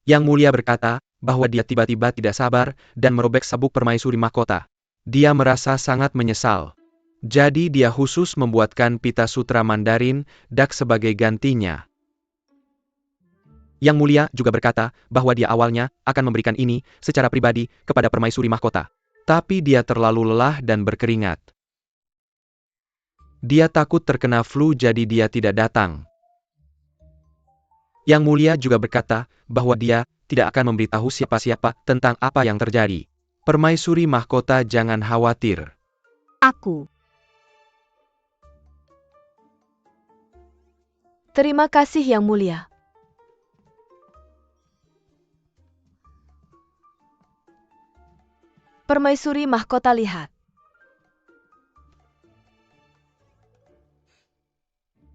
Yang Mulia berkata bahwa dia tiba-tiba tidak sabar dan merobek sabuk Permaisuri Mahkota. Dia merasa sangat menyesal. Jadi dia khusus membuatkan pita sutra Mandarin Dak sebagai gantinya. Yang Mulia juga berkata bahwa dia awalnya akan memberikan ini secara pribadi kepada Permaisuri Mahkota. Tapi dia terlalu lelah dan berkeringat. Dia takut terkena flu, jadi dia tidak datang. Yang Mulia juga berkata bahwa dia tidak akan memberitahu siapa-siapa tentang apa yang terjadi. Permaisuri Mahkota, jangan khawatir. Aku. Terima kasih Yang Mulia. Permaisuri mahkota lihat.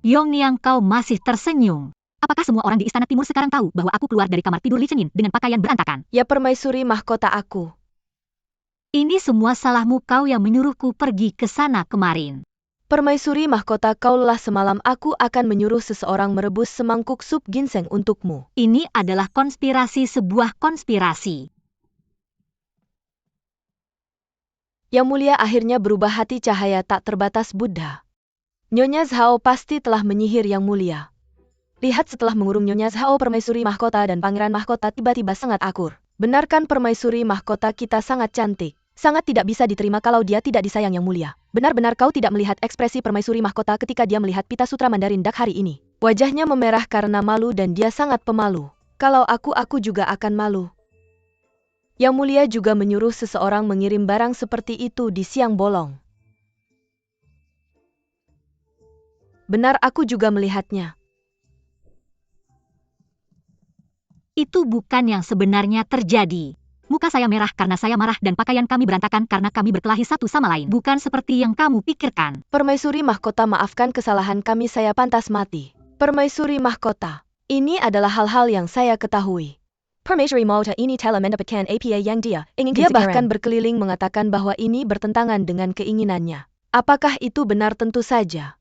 Yongniang, kau masih tersenyum. Apakah semua orang di Istana Timur sekarang tahu bahwa aku keluar dari kamar tidur Li Chenin dengan pakaian berantakan? Ya permaisuri mahkota aku. Ini semua salahmu, kau yang menyuruhku pergi ke sana kemarin. Permaisuri mahkota, kau lelah semalam, aku akan menyuruh seseorang merebus semangkuk sup ginseng untukmu. Ini adalah konspirasi, sebuah konspirasi. Yang mulia akhirnya berubah hati, cahaya tak terbatas Buddha. Nyonya Zhao pasti telah menyihir yang mulia. Lihat, setelah mengurung Nyonya Zhao, permaisuri mahkota dan pangeran mahkota tiba-tiba sangat akur. Benarkan permaisuri mahkota kita sangat cantik. Sangat tidak bisa diterima kalau dia tidak disayang yang mulia. Benar-benar kau tidak melihat ekspresi permaisuri mahkota ketika dia melihat pita sutra Mandarin Dak hari ini. Wajahnya memerah karena malu dan dia sangat pemalu. Kalau aku juga akan malu. Yang mulia juga menyuruh seseorang mengirim barang seperti itu di siang bolong. Benar, aku juga melihatnya. Itu bukan yang sebenarnya terjadi. Muka saya merah karena saya marah dan pakaian kami berantakan karena kami berkelahi satu sama lain. Bukan seperti yang kamu pikirkan. Permaisuri mahkota, maafkan kesalahan kami, saya pantas mati. Permaisuri mahkota, ini adalah hal-hal yang saya ketahui. Permaisuri mahkota ini telah mendapatkan apa yang dia inginkan. Dia bahkan berkeliling mengatakan bahwa ini bertentangan dengan keinginannya. Apakah itu benar? Tentu saja.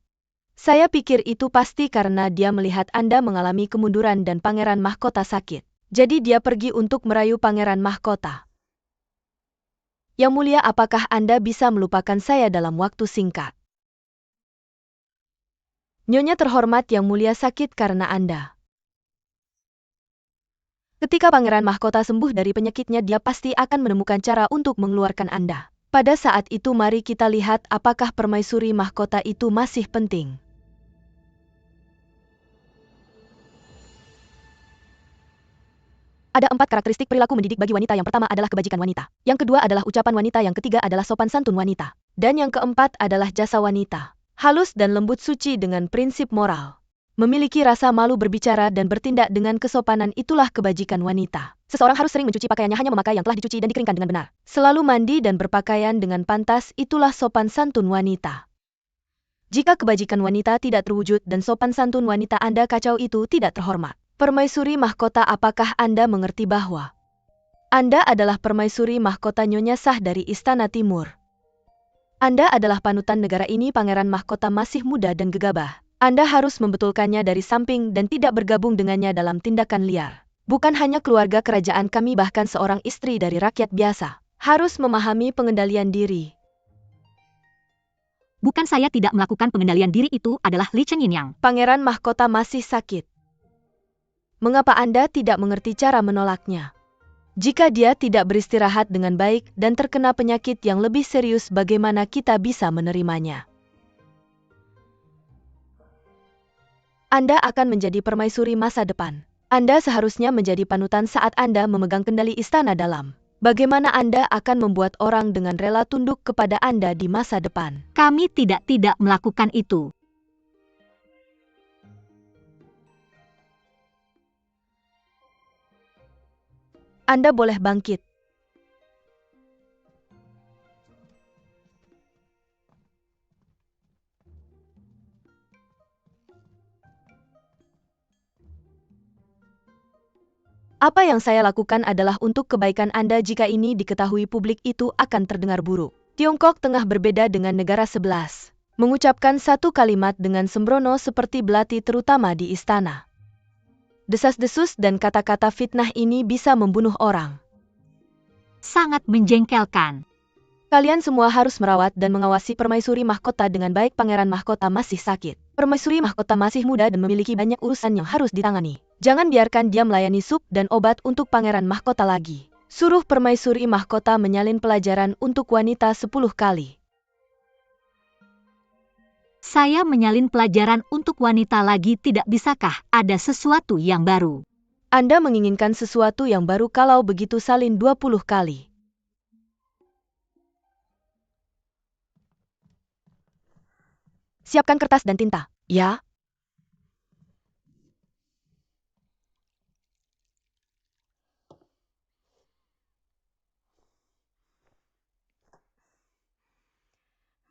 Saya pikir itu pasti karena dia melihat Anda mengalami kemunduran dan pangeran mahkota sakit. Jadi dia pergi untuk merayu pangeran mahkota. Yang mulia, apakah Anda bisa melupakan saya dalam waktu singkat? Nyonya terhormat, yang mulia sakit karena Anda. Ketika pangeran mahkota sembuh dari penyakitnya, dia pasti akan menemukan cara untuk mengeluarkan Anda. Pada saat itu mari kita lihat apakah permaisuri mahkota itu masih penting. Ada 4 karakteristik perilaku mendidik bagi wanita. Yang pertama adalah kebajikan wanita. Yang kedua adalah ucapan wanita. Yang ketiga adalah sopan santun wanita. Dan yang keempat adalah jasa wanita. Halus dan lembut, suci dengan prinsip moral. Memiliki rasa malu, berbicara dan bertindak dengan kesopanan, itulah kebajikan wanita. Seseorang harus sering mencuci pakaiannya, hanya memakai yang telah dicuci dan dikeringkan dengan benar. Selalu mandi dan berpakaian dengan pantas, itulah sopan santun wanita. Jika kebajikan wanita tidak terwujud dan sopan santun wanita Anda kacau, itu tidak terhormat. Permaisuri mahkota, apakah Anda mengerti bahwa Anda adalah permaisuri mahkota Nyonya sah dari Istana Timur? Anda adalah panutan negara ini. Pangeran mahkota masih muda dan gegabah. Anda harus membetulkannya dari samping dan tidak bergabung dengannya dalam tindakan liar. Bukan hanya keluarga kerajaan kami, bahkan seorang istri dari rakyat biasa harus memahami pengendalian diri. Bukan saya tidak melakukan pengendalian diri, itu adalah Li Chenin yang. Pangeran mahkota masih sakit. Mengapa Anda tidak mengerti cara menolaknya? Jika dia tidak beristirahat dengan baik dan terkena penyakit yang lebih serius, bagaimana kita bisa menerimanya? Anda akan menjadi permaisuri masa depan. Anda seharusnya menjadi panutan saat Anda memegang kendali istana dalam. Bagaimana Anda akan membuat orang dengan rela tunduk kepada Anda di masa depan? Kami tidak melakukan itu. Anda boleh bangkit. Apa yang saya lakukan adalah untuk kebaikan Anda. Jika ini diketahui publik, itu akan terdengar buruk. Tiongkok tengah berbeda dengan negara 11. Mengucapkan satu kalimat dengan sembrono seperti belati, terutama di istana. Desas-desus dan kata-kata fitnah ini bisa membunuh orang. Sangat menjengkelkan. Kalian semua harus merawat dan mengawasi permaisuri mahkota dengan baik. Pangeran mahkota masih sakit. Permaisuri mahkota masih muda dan memiliki banyak urusan yang harus ditangani. Jangan biarkan dia melayani sup dan obat untuk pangeran mahkota lagi. Suruh permaisuri mahkota menyalin pelajaran untuk wanita 10 kali. Saya menyalin pelajaran untuk wanita lagi, tidak bisakah ada sesuatu yang baru? Anda menginginkan sesuatu yang baru, kalau begitu salin 20 kali. Siapkan kertas dan tinta, ya?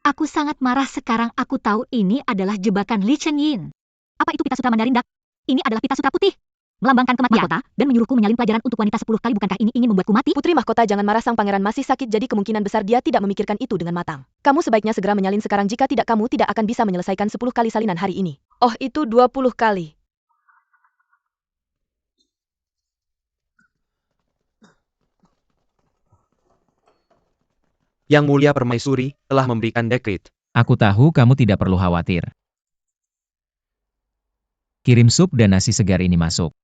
Aku sangat marah sekarang aku tahu ini adalah jebakan Li Chengyin. Apa itu pita sutra Mandarin Dak? Ini adalah pita sutra putih. Melambangkan kematian mahkota dan menyuruhku menyalin pelajaran untuk wanita 10 kali. Bukankah ini ingin membuatku mati? Putri mahkota, jangan marah, sang pangeran masih sakit jadi kemungkinan besar dia tidak memikirkan itu dengan matang. Kamu sebaiknya segera menyalin sekarang, jika tidak kamu tidak akan bisa menyelesaikan 10 kali salinan hari ini. Oh, itu 20 kali. Yang Mulia Permaisuri telah memberikan dekret. Aku tahu kamu tidak perlu khawatir. Kirim sup dan nasi segar ini masuk.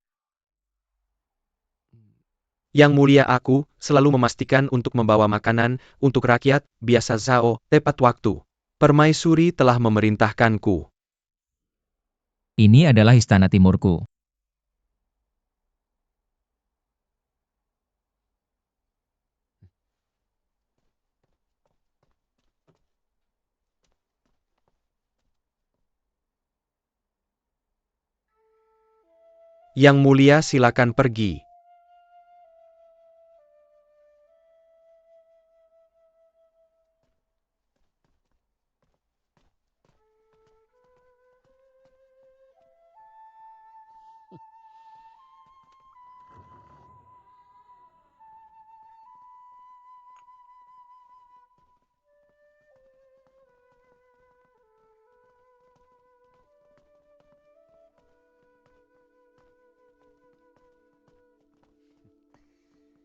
Yang Mulia, aku selalu memastikan untuk membawa makanan untuk rakyat biasa Zhao tepat waktu. Permaisuri telah memerintahkanku. Ini adalah istana timurku. Yang Mulia, silakan pergi.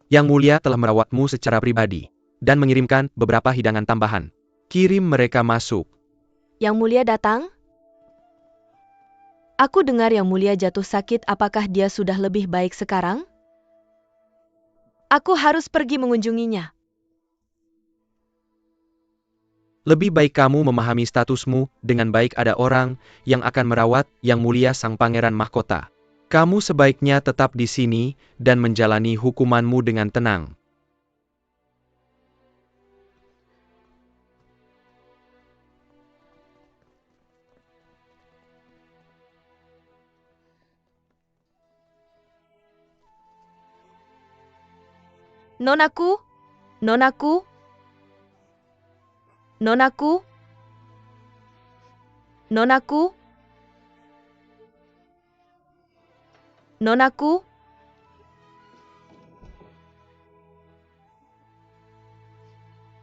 Yang Mulia telah merawatmu secara pribadi dan mengirimkan beberapa hidangan tambahan. Kirim mereka masuk. Yang Mulia datang? Aku dengar Yang Mulia jatuh sakit, apakah dia sudah lebih baik sekarang? Aku harus pergi mengunjunginya. Lebih baik kamu memahami statusmu dengan baik. Ada orang yang akan merawat Yang Mulia Sang Pangeran Mahkota. Kamu sebaiknya tetap di sini dan menjalani hukumanmu dengan tenang. Nonaku? Nonaku? Nonaku? Nonaku? Nonaku?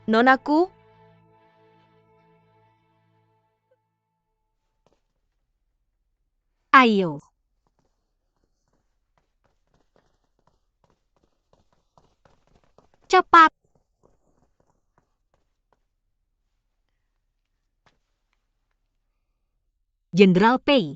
Nonaku? Ayo. Cepat. Jenderal Pei.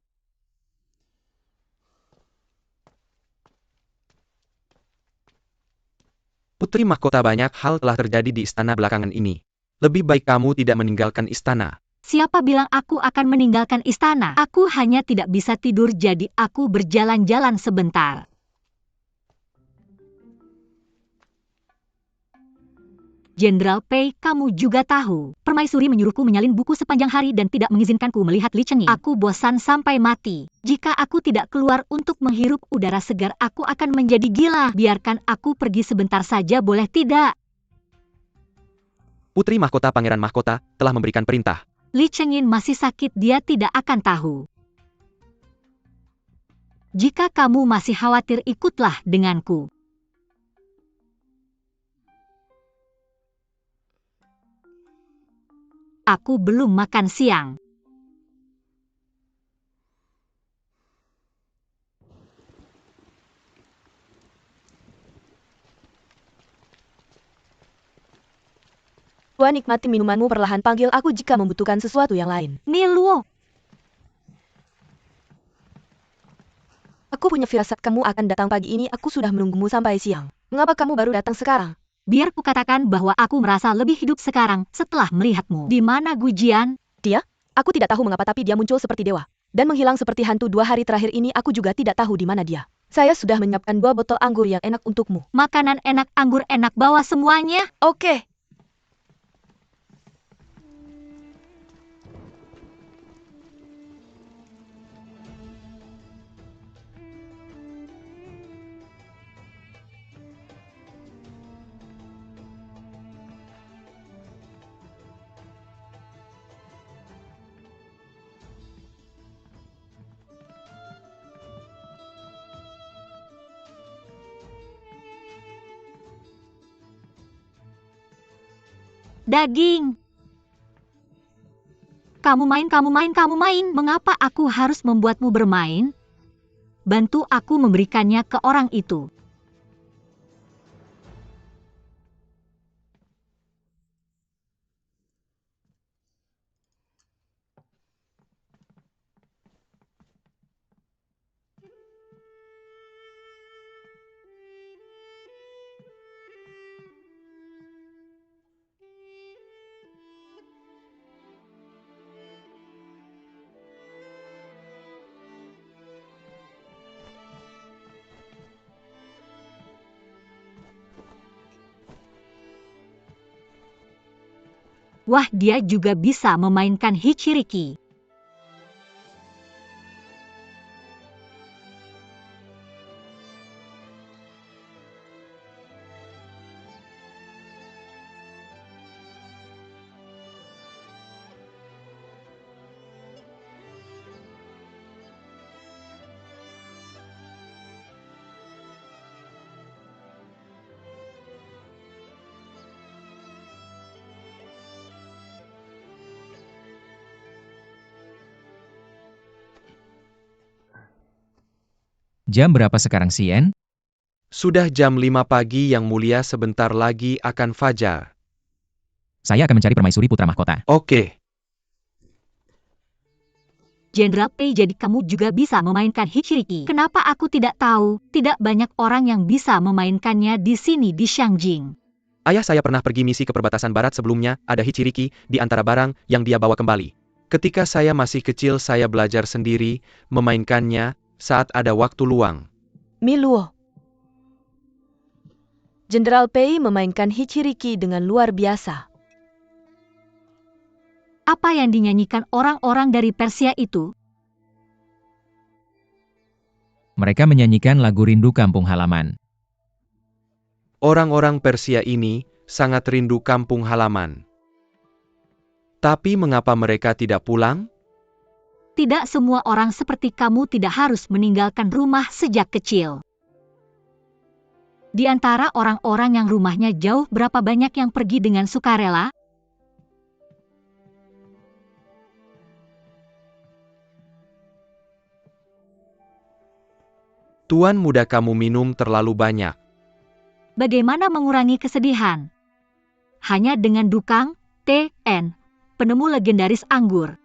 Putri Mahkota, banyak hal telah terjadi di istana belakangan ini. Lebih baik kamu tidak meninggalkan istana. Siapa bilang aku akan meninggalkan istana? Aku hanya tidak bisa tidur jadi aku berjalan-jalan sebentar. Jenderal Pei, kamu juga tahu, Permaisuri menyuruhku menyalin buku sepanjang hari dan tidak mengizinkanku melihat Li Chengyin. Aku bosan sampai mati. Jika aku tidak keluar untuk menghirup udara segar, aku akan menjadi gila. Biarkan aku pergi sebentar saja, boleh tidak? Putri Mahkota Pangeran Mahkota telah memberikan perintah. Li Chengyin masih sakit, dia tidak akan tahu. Jika kamu masih khawatir, ikutlah denganku. Aku belum makan siang. Tuan, nikmati minumanmu perlahan, panggil aku jika membutuhkan sesuatu yang lain. Niluo. Aku punya firasat kamu akan datang pagi ini, aku sudah menunggumu sampai siang. Mengapa kamu baru datang sekarang? Biar kukatakan bahwa aku merasa lebih hidup sekarang setelah melihatmu. Di mana Gujian? Dia? Aku tidak tahu mengapa, tapi dia muncul seperti dewa. Dan menghilang seperti hantu 2 hari terakhir ini, aku juga tidak tahu di mana dia. Saya sudah menyiapkan 2 botol anggur yang enak untukmu. Makanan enak, anggur enak, bawa semuanya. Oke. Daging. Kamu main. Mengapa aku harus membuatmu bermain? Bantu aku memberikannya ke orang itu. Wah, dia juga bisa memainkan Hichiriki. Jam berapa sekarang, Sien? Sudah jam 5 pagi yang mulia, sebentar lagi akan fajar. Saya akan mencari permaisuri putra mahkota. Oke. Jenderal Pei, jadi kamu juga bisa memainkan Hichiriki. Kenapa aku tidak tahu? Tidak banyak orang yang bisa memainkannya di sini di Xiangjing. Ayah saya pernah pergi misi ke perbatasan barat sebelumnya, ada Hichiriki di antara barang yang dia bawa kembali. Ketika saya masih kecil saya belajar sendiri memainkannya saat ada waktu luang. Mi Luo. Jenderal Pei memainkan Hichiriki dengan luar biasa. Apa yang dinyanyikan orang-orang dari Persia itu? Mereka menyanyikan lagu rindu kampung halaman. Orang-orang Persia ini sangat rindu kampung halaman. Tapi mengapa mereka tidak pulang? Tidak semua orang seperti kamu tidak harus meninggalkan rumah sejak kecil. Di antara orang-orang yang rumahnya jauh, berapa banyak yang pergi dengan sukarela? Tuan muda, kamu minum terlalu banyak. Bagaimana mengurangi kesedihan? Hanya dengan Dukang T.N., penemu legendaris anggur.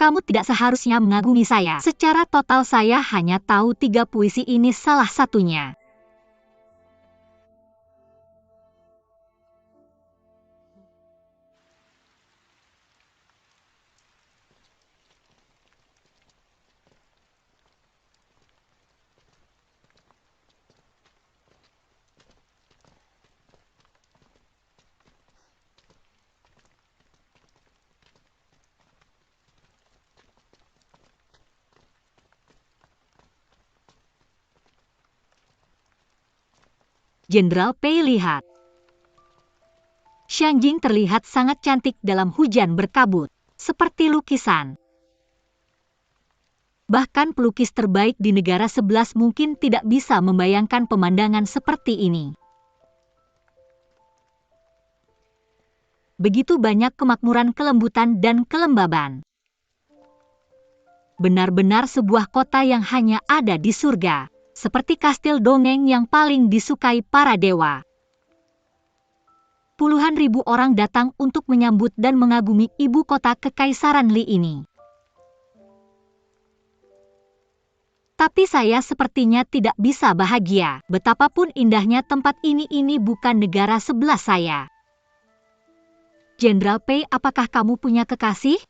Kamu tidak seharusnya mengagumi saya. Secara total saya hanya tahu 3 puisi, ini salah satunya. Jenderal Pei lihat. Xiangjing terlihat sangat cantik dalam hujan berkabut, seperti lukisan. Bahkan pelukis terbaik di negara 11 mungkin tidak bisa membayangkan pemandangan seperti ini. Begitu banyak kemakmuran, kelembutan, dan kelembaban. Benar-benar sebuah kota yang hanya ada di surga. Seperti kastil dongeng yang paling disukai para dewa. Puluhan ribu orang datang untuk menyambut dan mengagumi ibu kota Kekaisaran Li ini. Tapi saya sepertinya tidak bisa bahagia. Betapapun indahnya tempat ini bukan negara sebelah saya. Jenderal Pei, apakah kamu punya kekasih?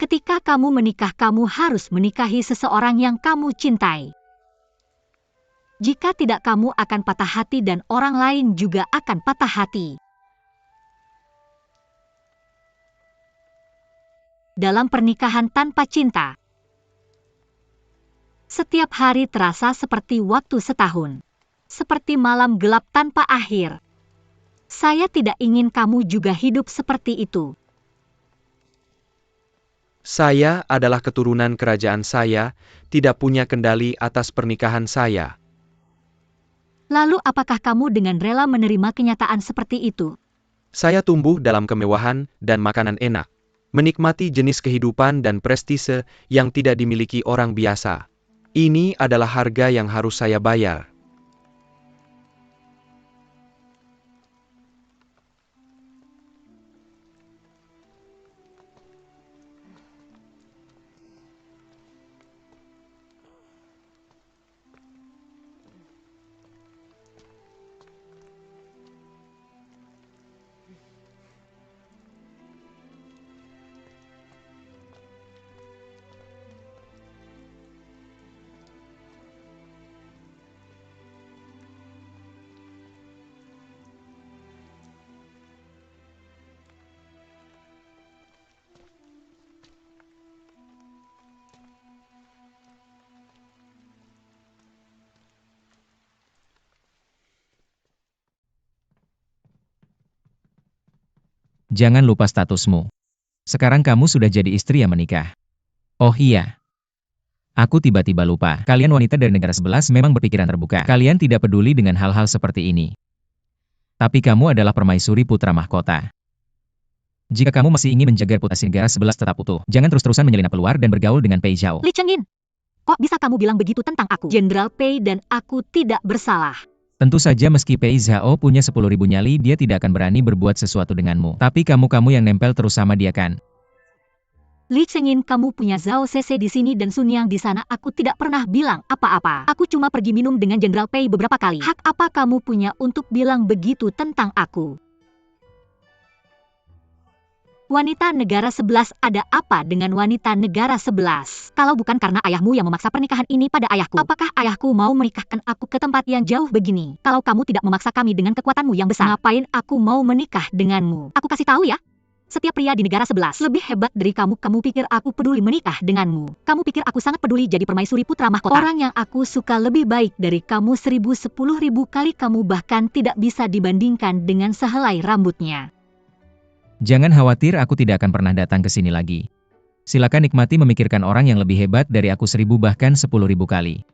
Ketika kamu menikah, kamu harus menikahi seseorang yang kamu cintai. Jika tidak, kamu akan patah hati dan orang lain juga akan patah hati. Dalam pernikahan tanpa cinta, setiap hari terasa seperti waktu setahun. Seperti malam gelap tanpa akhir. Saya tidak ingin kamu juga hidup seperti itu. Saya adalah keturunan kerajaan saya, tidak punya kendali atas pernikahan saya. Lalu apakah kamu dengan rela menerima kenyataan seperti itu? Saya tumbuh dalam kemewahan dan makanan enak, menikmati jenis kehidupan dan prestise yang tidak dimiliki orang biasa. Ini adalah harga yang harus saya bayar. Jangan lupa statusmu. Sekarang kamu sudah jadi istri yang menikah. Oh iya. Aku tiba-tiba lupa. Kalian wanita dari negara 11 memang berpikiran terbuka. Kalian tidak peduli dengan hal-hal seperti ini. Tapi kamu adalah permaisuri putra mahkota. Jika kamu masih ingin menjaga reputasi negara 11 tetap utuh, jangan terus-terusan menyelinap keluar dan bergaul dengan Pei Zhao. Li Chengin, kok bisa kamu bilang begitu tentang aku? Jenderal Pei dan aku tidak bersalah. Tentu saja meski Pei Zhao punya 10.000 nyali, dia tidak akan berani berbuat sesuatu denganmu. Tapi kamu yang nempel terus sama dia kan? Li Chengin, kamu punya Zhao Cece di sini dan Sun Yang di sana. Aku tidak pernah bilang apa-apa. Aku cuma pergi minum dengan Jenderal Pei beberapa kali. Hak apa kamu punya untuk bilang begitu tentang aku? Wanita negara 11 ada apa dengan wanita negara 11? Kalau bukan karena ayahmu yang memaksa pernikahan ini pada ayahku, apakah ayahku mau menikahkan aku ke tempat yang jauh begini? Kalau kamu tidak memaksa kami dengan kekuatanmu yang besar, ngapain aku mau menikah denganmu? Aku kasih tahu ya. Setiap pria di negara 11 lebih hebat dari kamu. Kamu pikir aku peduli menikah denganmu? Kamu pikir aku sangat peduli jadi permaisuri putra mahkota? Orang yang aku suka lebih baik dari kamu 1000-10.000 kali. Kamu bahkan tidak bisa dibandingkan dengan sehelai rambutnya. Jangan khawatir, aku tidak akan pernah datang ke sini lagi. Silakan nikmati memikirkan orang yang lebih hebat dari aku 1000 bahkan 10.000 kali.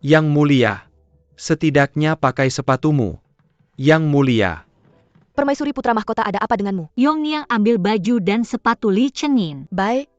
Yang mulia, setidaknya pakai sepatumu. Yang mulia. Permaisuri putra mahkota ada apa denganmu? Yongyang ambil baju dan sepatu Li Chengin. Baik,